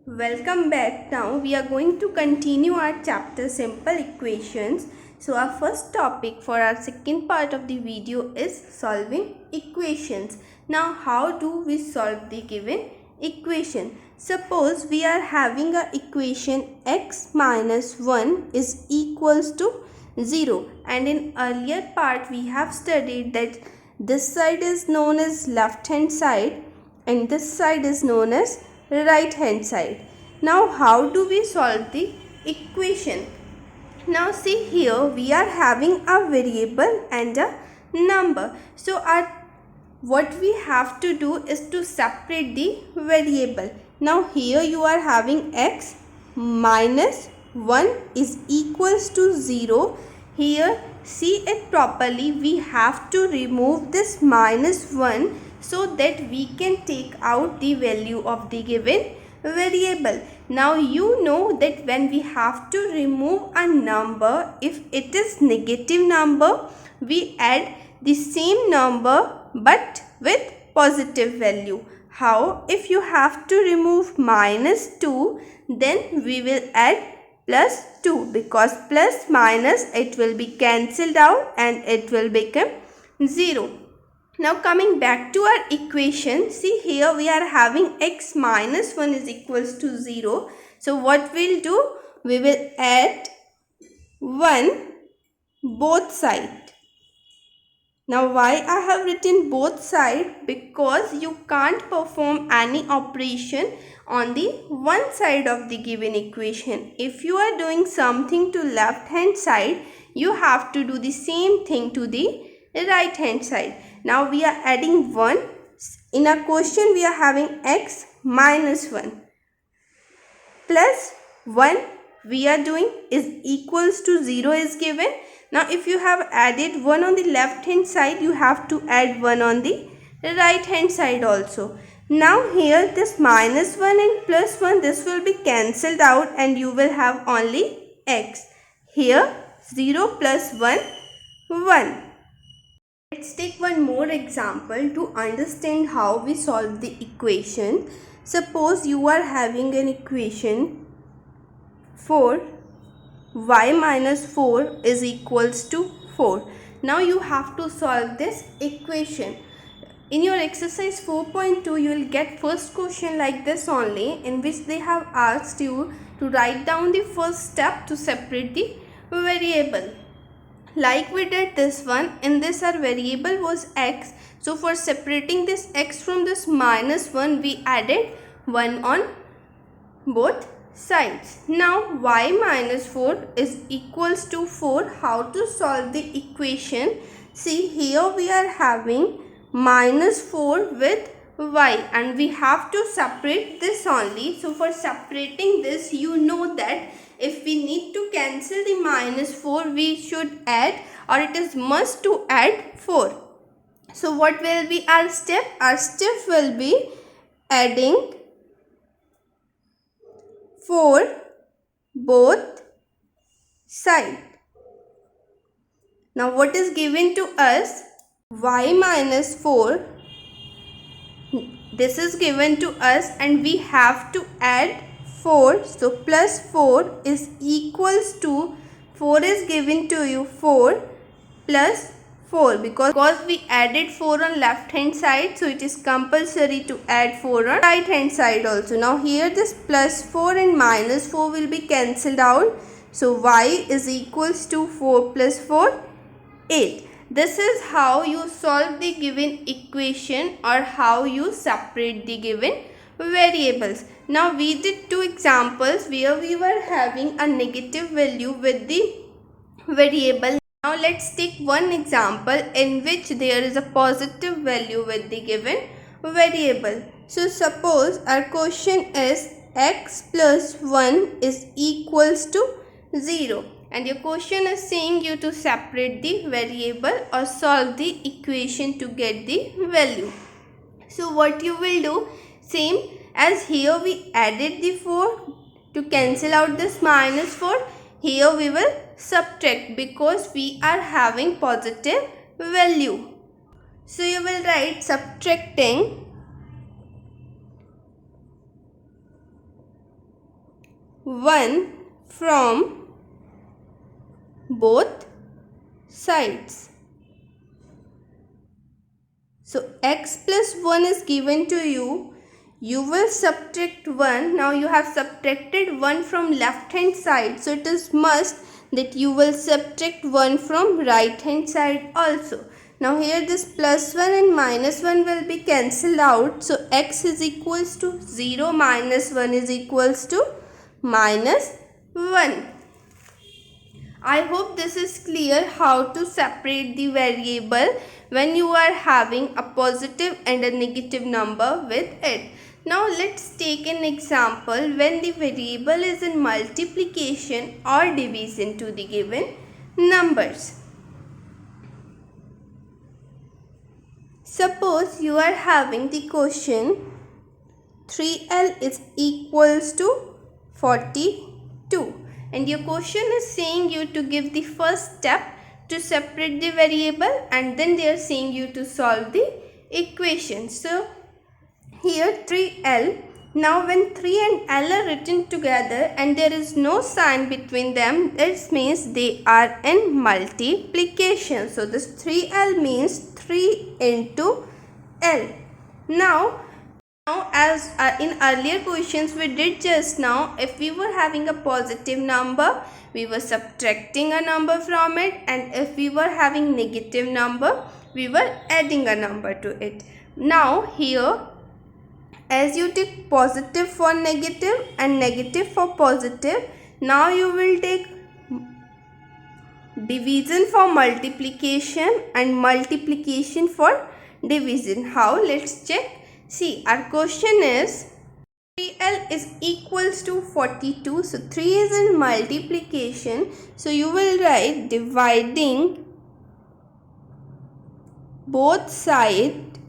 Welcome back. Now we are going to continue our chapter Simple Equations. So our first topic for our second part of the video is solving equations. Now how do we solve the given equation? Suppose we are having a equation x minus 1 is equals to 0, and in earlier part we have studied that this side is known as left hand side and this side is known as right hand side. Now how do we solve the equation? Now see, here we are having a variable and a number. So what we have to do is to separate the variable. Now here you are having x minus 1 is equals to 0. Here see it properly, we have to remove this minus 1 so that we can take out the value of the given variable. Now you know that when we have to remove a number, if it is negative number, we add the same number but with positive value. How? If you have to remove minus 2, then we will add plus 2, because plus minus it will be cancelled out and it will become 0. Now coming back to our equation, see here we are having x minus 1 is equals to 0. So what we'll do? We will add 1 both sides. Now why I have written both sides? Because you can't perform any operation on the one side of the given equation. If you are doing something to left hand side, you have to do the same thing to the right hand side. Now we are adding 1. In our question we are having x minus 1 plus 1 we are doing is equals to 0 is given. Now if you have added 1 on the left hand side, you have to add 1 on the right hand side also. Now here this minus 1 and plus 1, this will be cancelled out and you will have only x. Here 0 plus 1, 1. Let's take one more example to understand how we solve the equation. Suppose you are having an equation 4 y minus 4 is equals to 4. Now you have to solve this equation. In your exercise 4.2 you will get first question like this only, in which they have asked you to write down the first step to separate the variable. Like we did this one, in this our variable was x. So for separating this x from this minus 1, we added 1 on both sides. Now y minus 4 is equals to 4. How to solve the equation? See, here we are having minus 4 with y and we have to separate this only. So for separating this, you know that if we need to cancel the minus 4, we should add, or it is must to add 4. So what will be our step? Our step will be adding 4 both sides. Now what is given to us? Y minus 4. This is given to us and we have to add 4. So plus 4 is equals to 4 is given to you 4 plus 4, because we added 4 on left hand side, so it is compulsory to add 4 on right hand side also. Now here this plus 4 and minus 4 will be cancelled out. So y is equals to 4 plus 4, 8. This is how you solve the given equation or how you separate the given variables. Now we did two examples where we were having a negative value with the variable. Now let's take one example in which there is a positive value with the given variable. So suppose our question is x plus 1 is equals to 0. And your question is saying you to separate the variable or solve the equation to get the value. So what you will do, same as here we added the 4 to cancel out this minus 4. Here we will subtract because we are having positive value. So you will write subtracting 1 from both sides. So x plus 1 is given to you. You will subtract 1. Now you have subtracted 1 from left hand side. So it is must that you will subtract 1 from right hand side also. Now here this plus 1 and minus 1 will be cancelled out. So x is equals to 0 minus 1 is equals to minus 1. I hope this is clear how to separate the variable when you are having a positive and a negative number with it. Now let's take an example when the variable is in multiplication or division to the given numbers. Suppose you are having the question 3L is equals to 42. And your question is saying you to give the first step to separate the variable, and then they are saying you to solve the equation. So here 3L. Now when 3 and L are written together and there is no sign between them, this means they are in multiplication. So this 3L means 3 into L. Now as in earlier questions we did just now, if we were having a positive number, we were subtracting a number from it, and if we were having negative number, we were adding a number to it. Now here, as you take positive for negative and negative for positive, now you will take division for multiplication and multiplication for division. How? Let's check. See, our question is 3L is equals to 42. So 3 is in multiplication. So you will write dividing both sides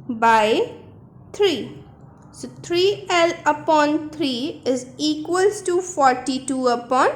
by 3. So 3L upon 3 is equals to 42 upon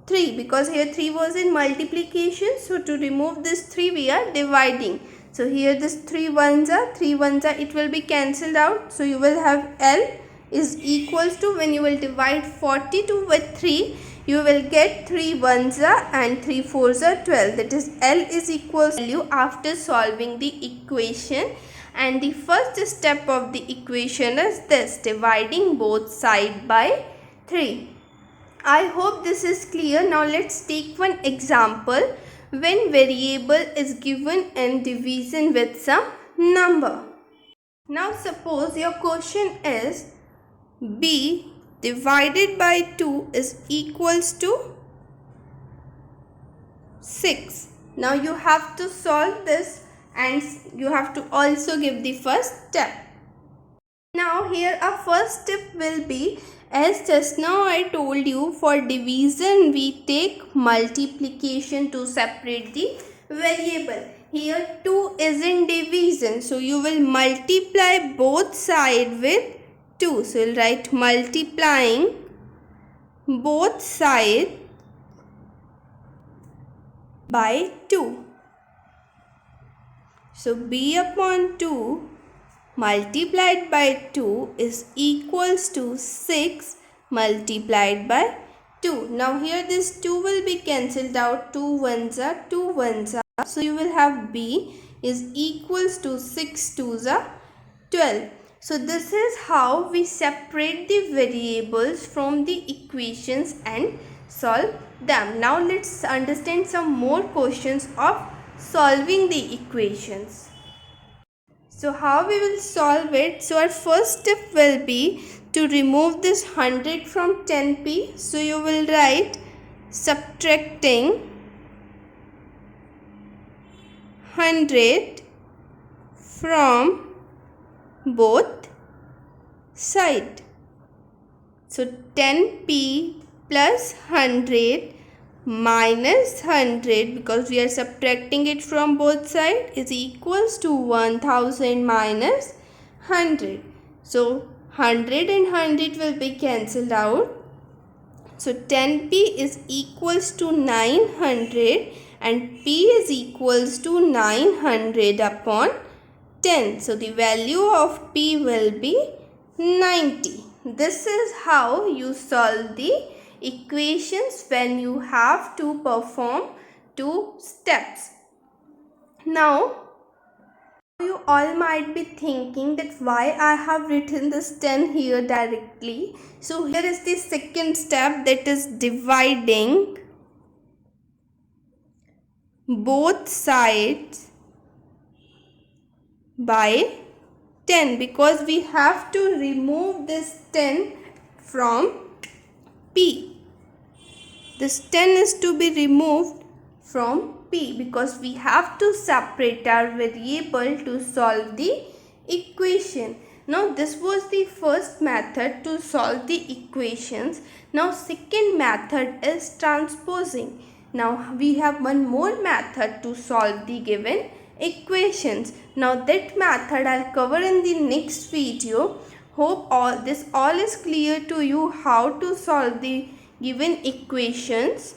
3, because here 3 was in multiplication. So to remove this 3 we are dividing. So here this 3 ones are, it will be cancelled out. So you will have L is equals to, when you will divide 42 with 3, you will get 3 ones are and 3 fours are 12. That is L is equals to value after solving the equation. And the first step of the equation is this, dividing both sides by 3. I hope this is clear. Now let's take one example when variable is given in division with some number. Now suppose your question is b divided by 2 is equals to 6. Now you have to solve this and you have to also give the first step. Now here our first step will be, as just now I told you, for division we take multiplication to separate the variable. Here 2 is in division, so you will multiply both sides with 2. So you'll write multiplying both sides by 2. So b upon 2 multiplied by 2 is equals to 6 multiplied by 2. Now here this 2 will be cancelled out. 2 ones are, 2 ones are. So you will have b is equals to 6 twos are 12. So this is how we separate the variables from the equations and solve them. Now let's understand some more questions of solving the equations. So how we will solve it? So our first step will be to remove this 100 from 10p. So you will write subtracting 100 from both sides. So 10p plus 100 minus 100, because we are subtracting it from both sides, is equals to 1000 minus 100. So 100 and 100 will be cancelled out. So 10p is equals to 900 and p is equals to 900 upon 10. So the value of p will be 90. this is how you solve the equations when you have to perform 2 steps. Now, you all might be thinking that why I have written this 10 here directly. So here is the second step, that is dividing both sides by 10, because we have to remove this 10 from P. This 10 is to be removed from P because we have to separate our variable to solve the equation. Now this was the first method to solve the equations. Now second method is transposing. Now we have one more method to solve the given equations. Now that method I'll cover in the next video. Hope this all is clear to you how to solve the given equations.